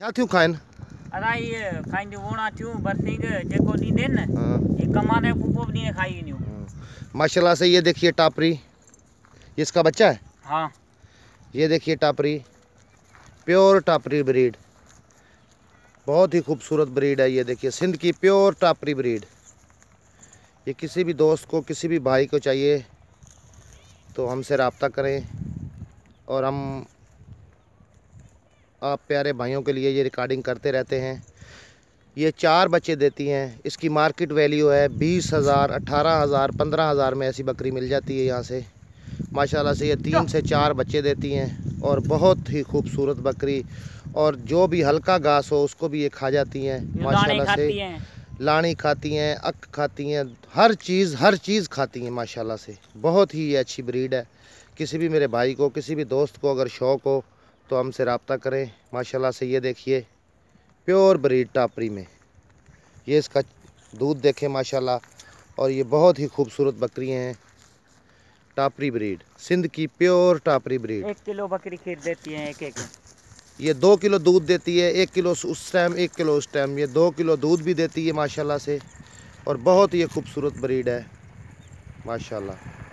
क्या थी खाइन? अरे ये खाइन जो वोना थी बरसिंग जेको दींदे न ये कमाने पुपो भी खाई न्यू। माशाल्लाह से ये देखिए टापरी, ये इसका बच्चा है। हाँ ये देखिए टापरी, प्योर टापरी ब्रीड, बहुत ही खूबसूरत ब्रीड है। ये देखिए सिंध की प्योर टापरी ब्रीड। ये किसी भी दोस्त को, किसी भी भाई को चाहिए तो हमसे रब्ता करें और हम आप प्यारे भाइयों के लिए ये रिकॉर्डिंग करते रहते हैं। ये 4 बच्चे देती हैं। इसकी मार्केट वैल्यू है 20,000, 18,000, 15,000 में ऐसी बकरी मिल जाती है यहाँ से। माशाल्लाह से ये 3 से 4 बच्चे देती हैं और बहुत ही खूबसूरत बकरी। और जो भी हल्का घास हो उसको भी ये खा जाती हैं माशाल्लाह से। लानी खाती हैं, अक खाती हैं, हर चीज़ खाती हैं माशाल्लाह से। बहुत ही ये अच्छी ब्रीड है। किसी भी मेरे भाई को, किसी भी दोस्त को अगर शौक़ हो तो हमसे रब्ता करें। माशाल्लाह से ये देखिए प्योर ब्रीड टापरी में, ये इसका दूध देखें माशाल्लाह। और ये बहुत ही खूबसूरत बकरियां हैं, टापरी ब्रीड, सिंध की प्योर टापरी ब्रीड। 1 किलो बकरी खीर देती है एक। ये 2 किलो दूध देती है, 1 किलो उस टाइम, 1 किलो उस टाइम। ये 2 किलो दूध भी देती है माशाल्लाह से। और बहुत ही खूबसूरत ब्रीड है माशाल्लाह।